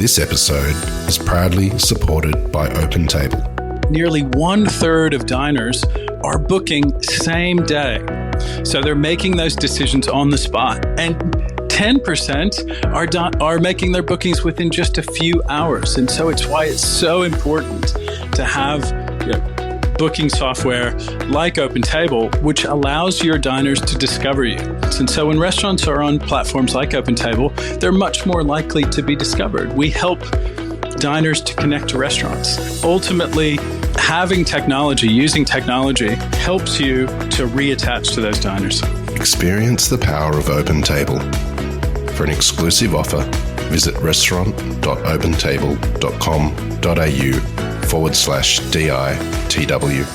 This episode is proudly supported by OpenTable. Nearly 1/3 of diners are booking same day. So they're making those decisions on the spot. And 10% are making their bookings within just a few hours. And so it's why it's so important to have booking software like OpenTable, which allows your diners to discover you. And so when restaurants are on platforms like OpenTable, they're much more likely to be discovered. We help diners to connect to restaurants. Ultimately, having technology, using technology, helps you to reattach to those diners. Experience the power of OpenTable. For an exclusive offer, visit restaurant.opentable.com.au/DITW.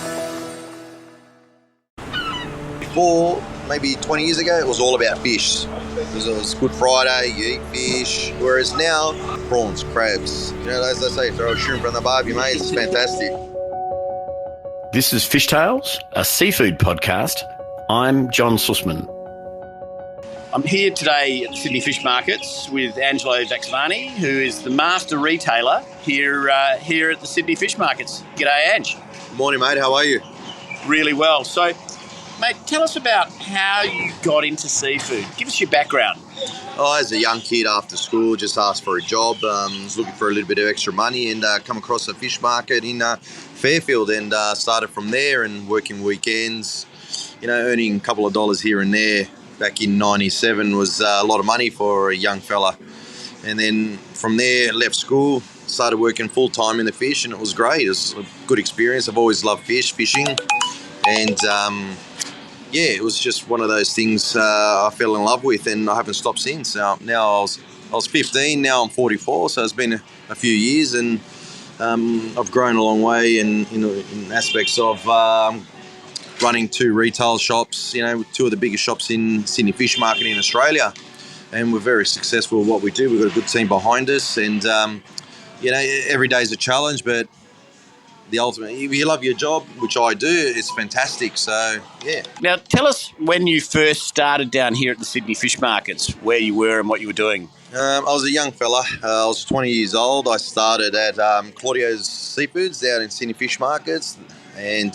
Before, maybe 20 years ago, it was all about fish. Because it was Good Friday, you eat fish. Whereas now, prawns, crabs. As they say, throw a shrimp on the barbie, mate. It's fantastic. This is Fishtales, a seafood podcast. I'm John Susman. I'm here today at the Sydney Fish Markets with Angelo Vaxevani, who is the master retailer here at the Sydney Fish Markets. G'day, Ange. Morning, mate. How are you? Really well. So, mate, tell us about how you got into seafood. Give us your background. As a young kid after school, just asked for a job. Was looking for a little bit of extra money and come across a fish market in Fairfield and started from there and working weekends, earning a couple of dollars here and there. Back in 97 was a lot of money for a young fella. And then from there, left school, started working full-time in the fish, and it was great. It was a good experience. I've always loved fishing. And, it was just one of those things I fell in love with, and I haven't stopped since. Now I was 15, now I'm 44, so it's been a few years, and I've grown a long way in aspects of running 2 retail shops, 2 of the biggest shops in Sydney Fish Market in Australia. And we're very successful at what we do. We've got a good team behind us. And, every day is a challenge, but the ultimate, if you love your job, which I do, it's fantastic. So, yeah. Now, tell us when you first started down here at the Sydney Fish Markets, where you were and what you were doing. I was a young fella. I was 20 years old. I started at Claudio's Seafoods down in Sydney Fish Markets. And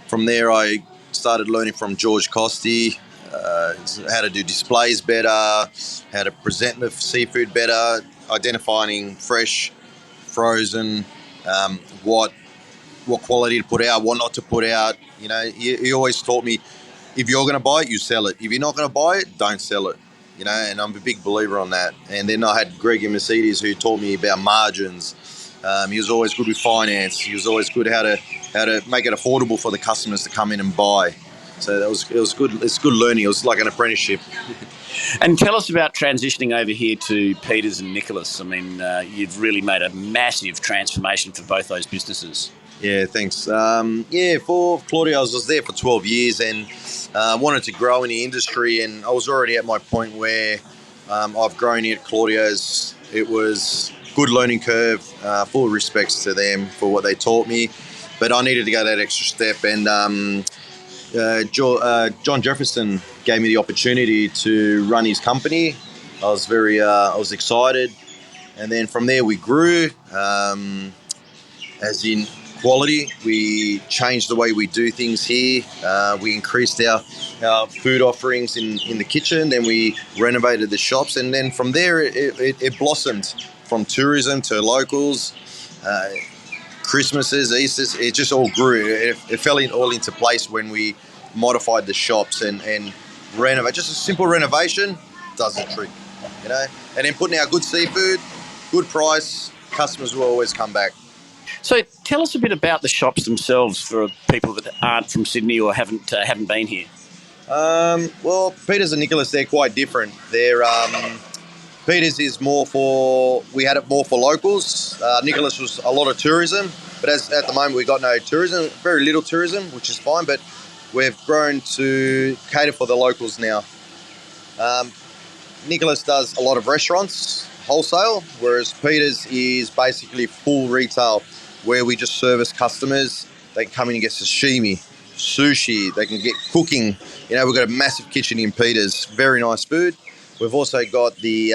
from there, I started learning from George Costi, how to do displays better, how to present the seafood better, identifying fresh, frozen, what quality to put out, what not to put out. He always taught me, if you're going to buy it, you sell it. If you're not going to buy it, don't sell it. And I'm a big believer on that. And then I had Greg and Mercedes who taught me about margins. He was always good with finance. He was always good how to make it affordable for the customers to come in and buy. So it was good. It's good learning. It was like an apprenticeship. And tell us about transitioning over here to Peters and Nicholas. I mean, you've really made a massive transformation for both those businesses. Yeah, thanks. For Claudio, I was there for 12 years and wanted to grow in the industry. And I was already at my point where I've grown here at Claudio's. It was good learning curve, full respects to them for what they taught me. But I needed to go that extra step. And John Jefferson gave me the opportunity to run his company. I was excited. And then from there we grew, as in quality. We changed the way we do things here. We increased our food offerings in the kitchen. Then we renovated the shops. And then from there it blossomed from tourism to locals, Christmases, Easters. It just all grew. It fell all into place when we modified the shops and renovate. Just a simple renovation does the trick, And then putting out good seafood, good price, customers will always come back. So tell us a bit about the shops themselves for people that aren't from Sydney or haven't been here. Peters and Nicholas, they're quite different. Peters is we had it more for locals. Nicholas was a lot of tourism, but at the moment we've got no tourism, very little tourism, which is fine, but we've grown to cater for the locals now. Nicholas does a lot of restaurants, wholesale, whereas Peters is basically full retail, where we just service customers. They can come in and get sashimi, sushi, they can get cooking. We've got a massive kitchen in Peters, very nice food. We've also got the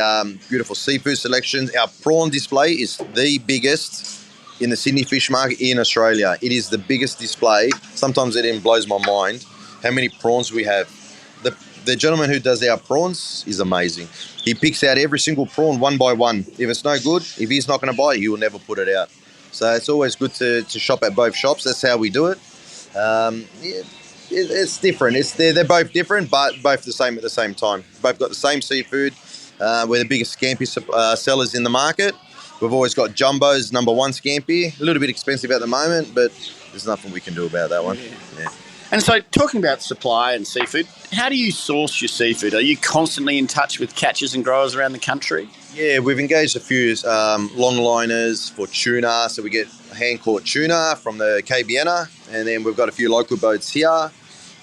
beautiful seafood selections. Our prawn display is the biggest in the Sydney Fish Market in Australia. It is the biggest display. Sometimes it even blows my mind how many prawns we have. The gentleman who does our prawns is amazing. He picks out every single prawn one by one. If it's no good, if he's not going to buy it, he will never put it out. So it's always good to shop at both shops. That's how we do it. It's different. They're both different, but both the same at the same time. Both got the same seafood. We're the biggest scampi sellers in the market. We've always got Jumbo's number one scampi. A little bit expensive at the moment, but there's nothing we can do about that one. Yeah. And so, talking about supply and seafood, how do you source your seafood? Are you constantly in touch with catchers and growers around the country? Yeah, we've engaged a few longliners for tuna. So we get hand-caught tuna from the KBNA, and then we've got a few local boats here.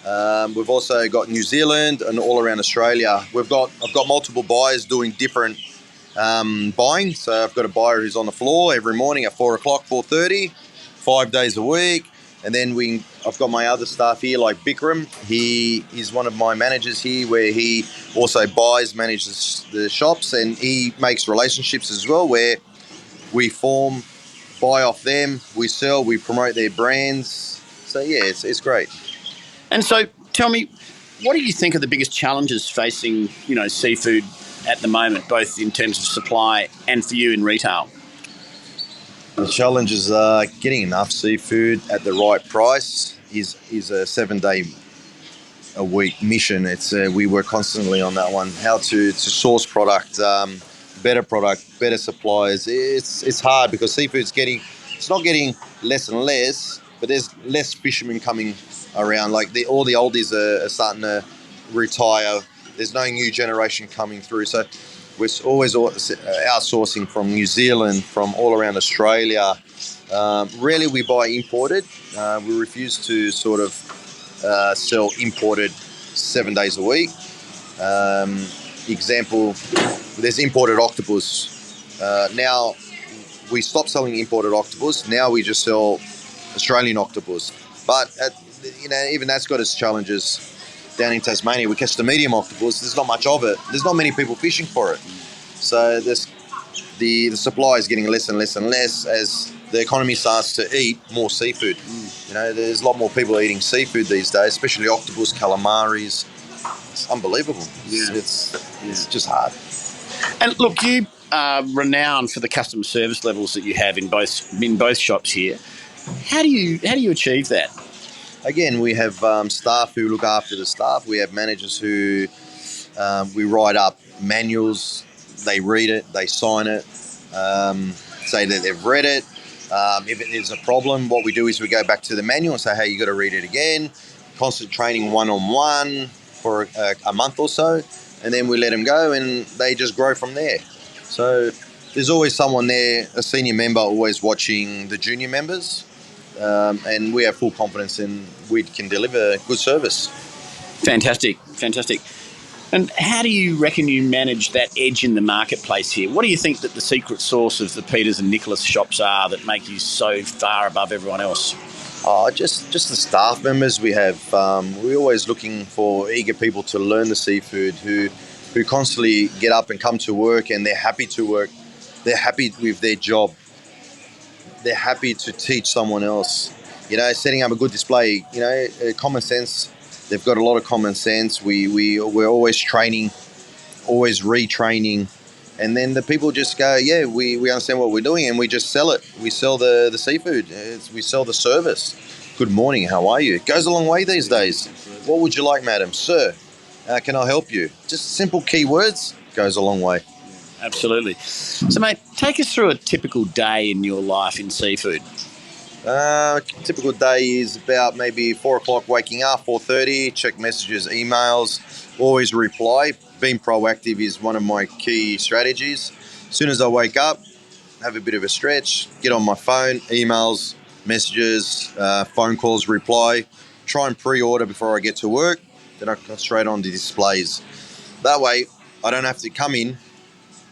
We've also got New Zealand and all around Australia. I've got multiple buyers doing different buying. So I've got a buyer who's on the floor every morning at 4 o'clock, 4:30, 5 days a week. And then I've got my other staff here, like Bikram. He is one of my managers here, where he also manages the shops, and he makes relationships as well, where we buy off them, we sell, we promote their brands. So yeah, it's great. And so, tell me, what do you think are the biggest challenges facing, seafood at the moment, both in terms of supply and for you in retail? The challenge is getting enough seafood at the right price is a 7-day a week mission. We work constantly on that one. How to source product, better suppliers. It's hard because seafood's it's not getting less and less, but there's less fishermen coming around. Like all the oldies are starting to retire. There's no new generation coming through. So we're always outsourcing from New Zealand, from all around Australia. Rarely we buy imported. We refuse to sort of sell imported 7 days a week. Example, there's imported octopus. Now we stopped selling imported octopus. Now we just sell Australian octopus. But even that's got its challenges. Down in Tasmania, we catch the medium octopus. There's not much of it. There's not many people fishing for it. So the supply is getting less and less and less as the economy starts to eat more seafood. There's a lot more people eating seafood these days, especially octopus, calamaris. It's unbelievable. Yeah. It's just hard. And look, you are renowned for the customer service levels that you have in both shops here. How do you achieve that? Again, we have staff who look after the staff. We have managers who we write up manuals. They read it, they sign it, say that they've read it. If it is a problem, what we do is we go back to the manual and say, hey, you got to read it again. Constant training one-on-one for a month or so, and then we let them go, and they just grow from there. So there's always someone there, a senior member, always watching the junior members. And we have full confidence in we can deliver good service. Fantastic. And how do you reckon you manage that edge in the marketplace here? What do you think that the secret sauce of the Peters and Nicholas shops are that make you so far above everyone else? Just the staff members we have. We're always looking for eager people to learn the seafood who constantly get up and come to work, and they're happy to work. They're happy with their job. They're happy to teach someone else. Setting up a good display, common sense. They've got a lot of common sense. We're always training, always retraining. And then the people just go, yeah, we understand what we're doing, and we just sell it. We sell the seafood. We sell the service. Good morning, how are you? It goes a long way these days. What would you like, madam? Sir, can I help you? Just simple keywords goes a long way. Absolutely. So, mate, take us through a typical day in your life in seafood. Typical day is about maybe 4 o'clock waking up, 4:30, check messages, emails, always reply. Being proactive is one of my key strategies. As soon as I wake up, have a bit of a stretch, get on my phone, emails, messages, phone calls, reply, try and pre-order before I get to work, then I go straight on to displays. That way, I don't have to come in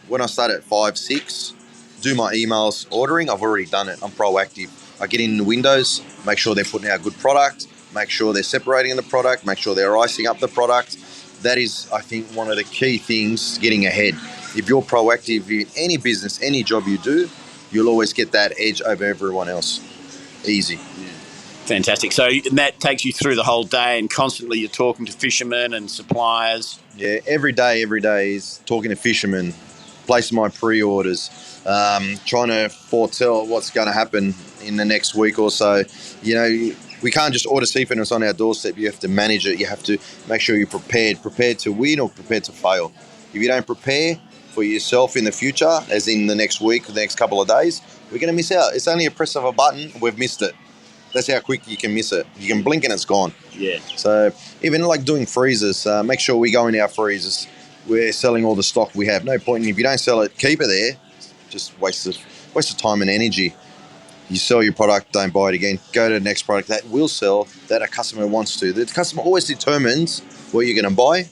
when I start at 5, 6, do my emails, ordering. I've already done it. I'm proactive. I get in the windows, make sure they're putting out good product, make sure they're separating the product, make sure they're icing up the product. That is, I think, one of the key things getting ahead. If you're proactive in any business, any job you do, you'll always get that edge over everyone else. Easy. Fantastic. So that takes you through the whole day, and constantly you're talking to fishermen and suppliers. Yeah, every day is talking to fishermen, placing my pre-orders, trying to foretell what's going to happen in the next week or so. You know, we can't just order seafood and it's on our doorstep. You have to manage it. You have to make sure you're prepared to win or prepared to fail. If you don't prepare for yourself in the future, as in the next week, the next couple of days, we're going to miss out. It's only a press of a button, we've missed it. That's how quick you can miss it. You can blink and it's gone. Yeah. So even like doing freezers, make sure we go in our freezers. We're selling all the stock we have. No point. If you don't sell it, keep it there. Just waste of time and energy. You sell your product, don't buy it again. Go to the next product that will sell, that a customer wants to. The customer always determines what you're going to buy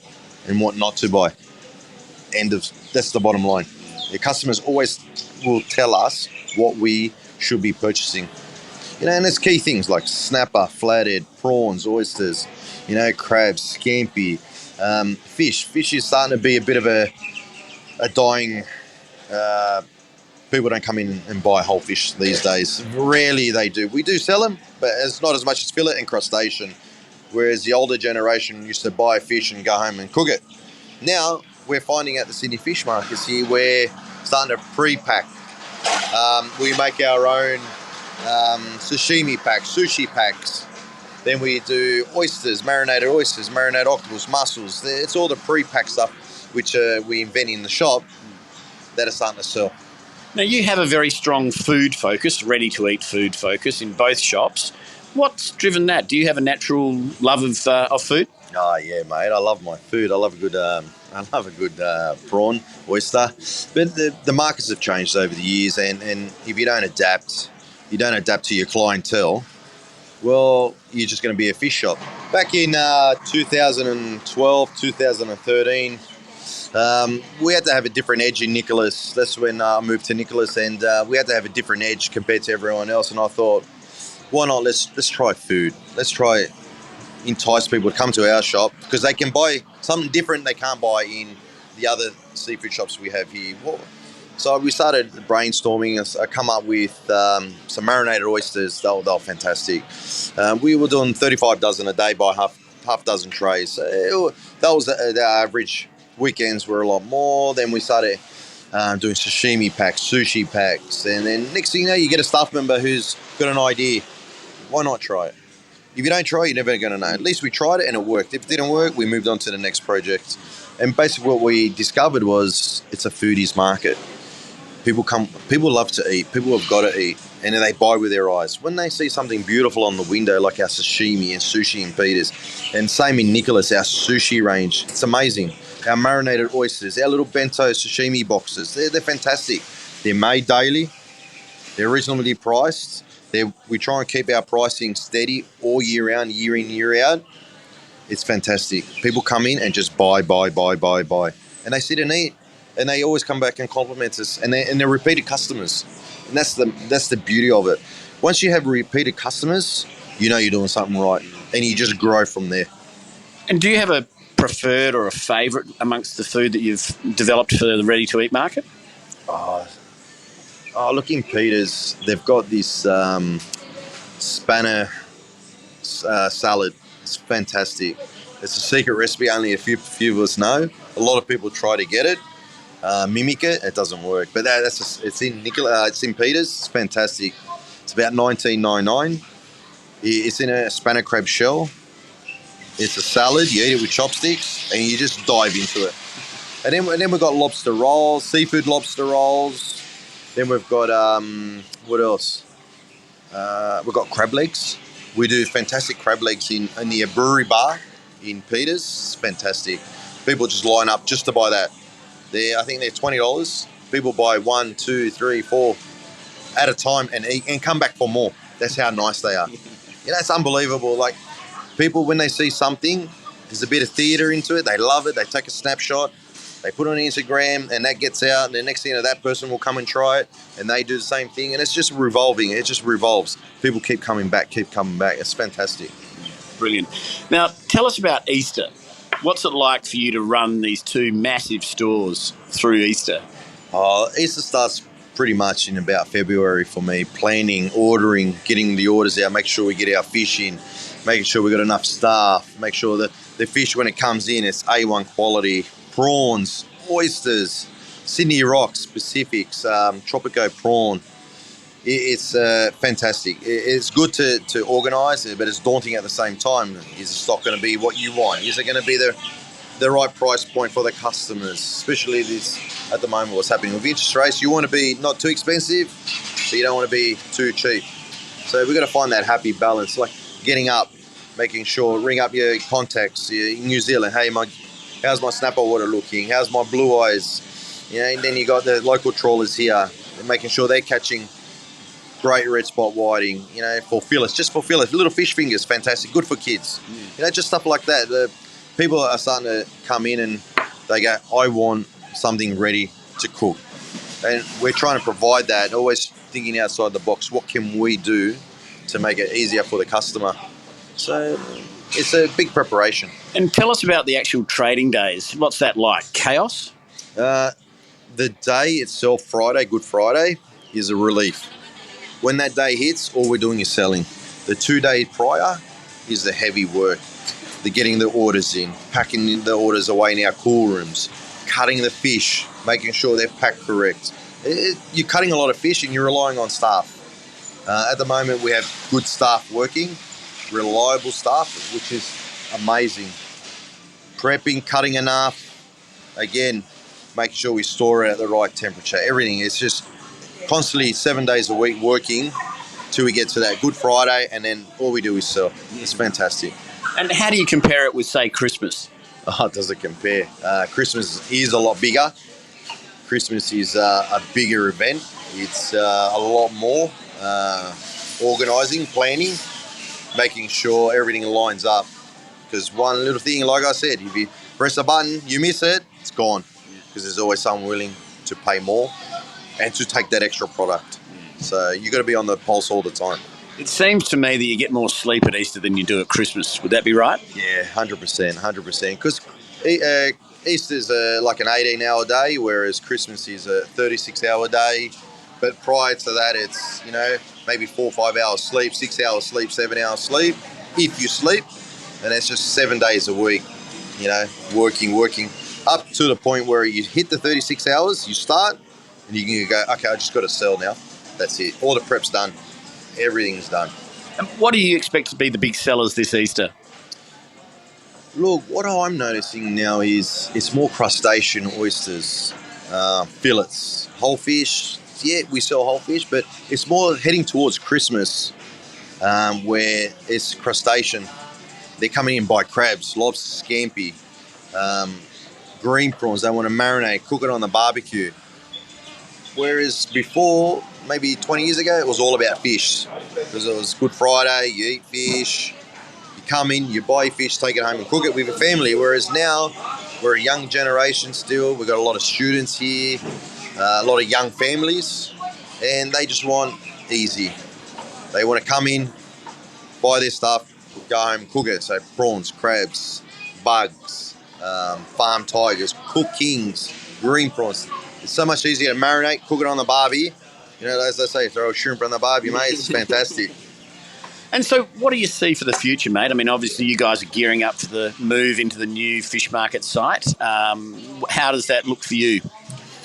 and what not to buy. That's the bottom line. The customers always will tell us what we should be purchasing. You know, and there's key things like snapper, flathead, prawns, oysters, you know, crabs, scampi, fish. Fish is starting to be a bit of a dying. People don't come in and buy whole fish these days. Rarely they do. We do sell them, but it's not as much as fillet and crustacean. Whereas the older generation used to buy fish and go home and cook it. Now we're finding at the Sydney fish markets here, we're starting to pre-pack. We make our own sashimi packs, sushi packs. Then we do marinated octopus, mussels. It's all the pre-pack stuff which we invent in the shop that are starting to sell. Now, you have a very strong food focus, ready-to-eat food focus in both shops. What's driven that? Do you have a natural love of food? Oh yeah, mate. I love my food. I love a good prawn, oyster. But the markets have changed over the years, and if you don't adapt to your clientele, well, you're just going to be a fish shop. Back in 2012, 2013, we had to have a different edge in Nicholas. That's when I moved to Nicholas, and we had to have a different edge compared to everyone else. And I thought, why not? Let's try food. Let's try entice people to come to our shop because they can buy something different they can't buy in the other seafood shops we have here. So we started brainstorming. I come up with some marinated oysters. They were fantastic. We were doing 35 dozen a day by half dozen trays. That was the average. Weekends were a lot more. Then we started doing sashimi packs, sushi packs, and then next thing you know, you get a staff member who's got an idea. Why not try it? If you don't try, you're never going to know. At least we tried it and it worked. If it didn't work, we moved on to the next project. And basically what we discovered was it's a foodies market. People love to eat. People have got to eat. And then they buy with their eyes. When they see something beautiful on the window, like our sashimi and sushi in Peters, and same in Nicholas, our sushi range, it's amazing. Our marinated oysters, our little bento sashimi boxes, they're fantastic. They're made daily. They're reasonably priced. We try and keep our pricing steady all year round, year in, year out. It's fantastic. People come in and just buy. And they sit and eat. And they always come back and compliment us. And they're repeated customers. And that's the beauty of it. Once you have repeated customers, you know you're doing something right. And you just grow from there. And do you have a preferred or a favourite amongst the food that you've developed for the ready-to-eat market? Oh, look, in Peters, they've got this spanner salad. It's fantastic. It's a secret recipe only a few of us know. A lot of people try to get it, mimic it. It doesn't work. But it's in Peters. It's fantastic. It's about $19.99. It's in a spanner crab shell. It's a salad. You eat it with chopsticks, and you just dive into it. And then we've got lobster rolls, seafood lobster rolls. Then we've got, what else? We've got crab legs. We do fantastic crab legs in the brewery bar in Peters. It's fantastic. People just line up just to buy that. I think they're $20. People buy 1, 2, 3, 4 at a time and eat and come back for more. That's how nice they are. It's unbelievable. Like, people, when they see something, there's a bit of theatre into it. They love it. They take a snapshot. They put it on Instagram and that gets out, and the next thing you know, that person will come and try it and they do the same thing, and it's just revolving. It just revolves. People keep coming back. It's fantastic. Brilliant. Now, tell us about Easter. What's it like for you to run these two massive stores through Easter? Easter starts pretty much in about February for me. Planning, ordering, getting the orders out, make sure we get our fish in, making sure we got enough staff, make sure that the fish when it comes in, it's A1 quality. Prawns, oysters, Sydney rocks, Pacifics, Tropico prawn. It's fantastic. It's good to organise, but it's daunting at the same time. Is the stock going to be what you want? Is it going to be the right price point for the customers? Especially this at the moment, what's happening with interest rates. You want to be not too expensive, but you don't want to be too cheap. So we've got to find that happy balance, like getting up, making sure, ring up your contacts in New Zealand. Hey, how's my snapper water looking? How's my blue eyes? And then you got the local trawlers here, making sure they're catching great red spot whiting, for fillets, just for fillets. Little fish fingers, fantastic, good for kids. Just stuff like that. The people are starting to come in and they go, I want something ready to cook. And we're trying to provide that, always thinking outside the box. What can we do to make it easier for the customer? So it's a big preparation. And tell us about the actual trading days. What's that like? Chaos? The day itself, Friday, Good Friday, is a relief. When that day hits, all we're doing is selling. The 2 days prior is the heavy work. The getting the orders in, packing the orders away in our cool rooms, cutting the fish, making sure they're packed correct. You're cutting a lot of fish and you're relying on staff. At the moment, we have good staff working, reliable staff, which is amazing. Prepping, cutting enough, again, making sure we store it at the right temperature. Everything is just constantly 7 days a week working till we get to that Good Friday, and then all we do is sell. It's fantastic. And how do you compare it with, say, Christmas? Oh, it doesn't compare. Christmas is a lot bigger. Christmas is a bigger event. It's a lot more organising, planning, making sure everything lines up. Because one little thing, like I said, if you press a button, you miss it, it's gone. Because there's always someone willing to pay more and to take that extra product. So you got to be on the pulse all the time. It seems to me that you get more sleep at Easter than you do at Christmas. Would that be right? Yeah, 100%. Because Easter's like an 18-hour day, whereas Christmas is a 36-hour day. But prior to that, it's, maybe 4 or 5 hours sleep, 6 hours sleep, 7 hours sleep, if you sleep. And it's just 7 days a week, working, up to the point where you hit the 36 hours, you start, and you can go, okay, I just got to sell now. That's it. All the prep's done. Everything's done. And what do you expect to be the big sellers this Easter? Look, what I'm noticing now is it's more crustacean, oysters, fillets, whole fish. Yeah, we sell whole fish, but it's more heading towards Christmas where it's crustacean. They're coming in by crabs, lobster, scampi, green prawns. They want to marinate, cook it on the barbecue. Whereas before, maybe 20 years ago, it was all about fish. Because it was Good Friday, you eat fish, you come in, you buy fish, take it home and cook it with your family. Whereas now, we're a young generation still. We've got a lot of students here, a lot of young families, and they just want easy. They want to come in, buy their stuff, go home, cook it. So prawns, crabs, bugs, farm tigers, cook kings, green prawns. It's so much easier to marinate, cook it on the barbie. As they say, throw a shrimp on the barbie, mate. It's fantastic. And so what do you see for the future, mate? I mean, obviously you guys are gearing up for the move into the new fish market site. How does that look for you?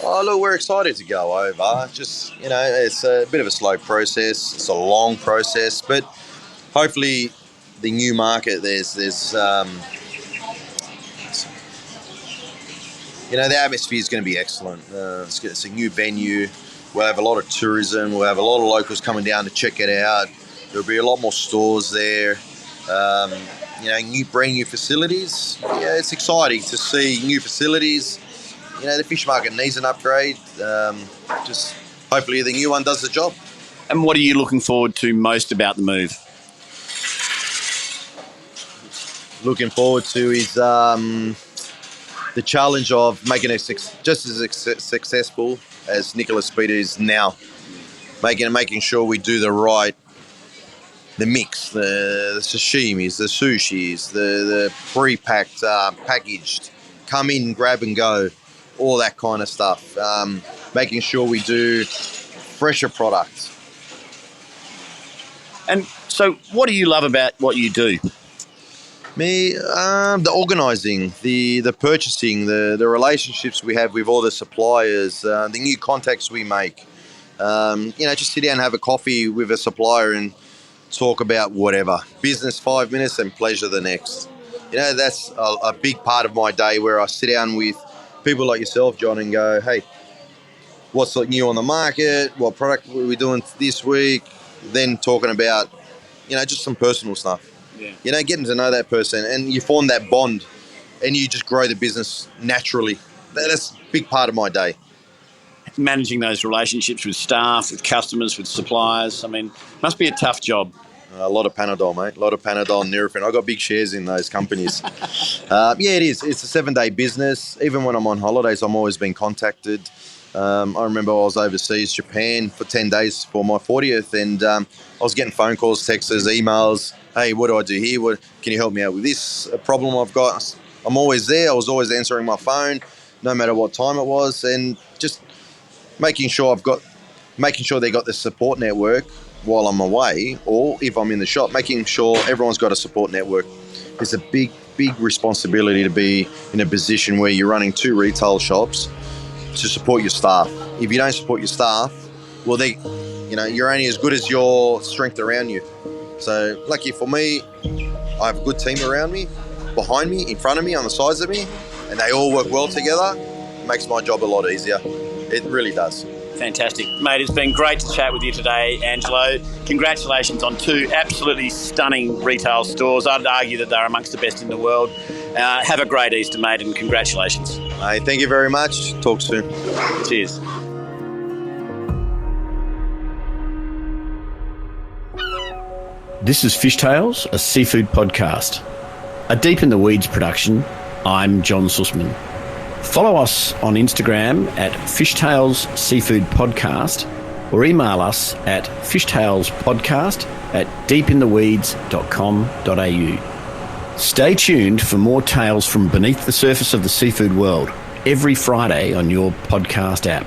Oh, look, we're excited to go over. Just, it's a bit of a slow process. It's a long process. But hopefully the new market, there's the atmosphere is going to be excellent. It's a new venue. We'll have a lot of tourism. We'll have a lot of locals coming down to check it out. There'll be a lot more stores there. Brand new facilities. Yeah, it's exciting to see new facilities. The fish market needs an upgrade. Just hopefully the new one does the job. And what are you looking forward to most about the move? Looking forward to is the challenge of making it just as successful as Nicholas Peter is now. Making sure we do the right the mix, the sashimis, the sushis, the pre-packed, packaged, come in, grab and go, all that kind of stuff. Making sure we do fresher products. And so what do you love about what you do? Me, the organising, the purchasing, the relationships we have with all the suppliers, the new contacts we make. Just sit down and have a coffee with a supplier and talk about whatever. Business 5 minutes and pleasure the next. That's a big part of my day where I sit down with people like yourself, John, and go, hey, what's new on the market? What product were we doing this week? Then talking about, just some personal stuff. Yeah. Getting to know that person, and you form that bond and you just grow the business naturally. That's a big part of my day. Managing those relationships with staff, with customers, with suppliers, must be a tough job. A lot of Panadol, mate. A lot of Panadol and Nurofen. I got big shares in those companies. It is. It's a 7-day business. Even when I'm on holidays, I'm always being contacted. I remember I was overseas, Japan, for 10 days for my 40th, and I was getting phone calls, texts, emails. Hey, what do I do here? Can you help me out with this problem I've got? I'm always there. I was always answering my phone, no matter what time it was, and just making sure they got the support network while I'm away, or if I'm in the shop, making sure everyone's got a support network. It's a big, big responsibility to be in a position where you're running 2 retail shops to support your staff. If you don't support your staff, well, you're only as good as your strength around you. So lucky for me, I have a good team around me, behind me, in front of me, on the sides of me, and they all work well together. It makes my job a lot easier. It really does. Fantastic. Mate, it's been great to chat with you today, Angelo. Congratulations on 2 absolutely stunning retail stores. I'd argue that they're amongst the best in the world. Have a great Easter, mate, and congratulations. Hey, thank you very much. Talk soon. Cheers. This is Fishtales, a seafood podcast. A Deep in the Weeds production. I'm John Susman. Follow us on Instagram at Fishtales Seafood Podcast, or email us at fishtalespodcast@deepintheweeds.com.au. Stay tuned for more tales from beneath the surface of the seafood world every Friday on your podcast app.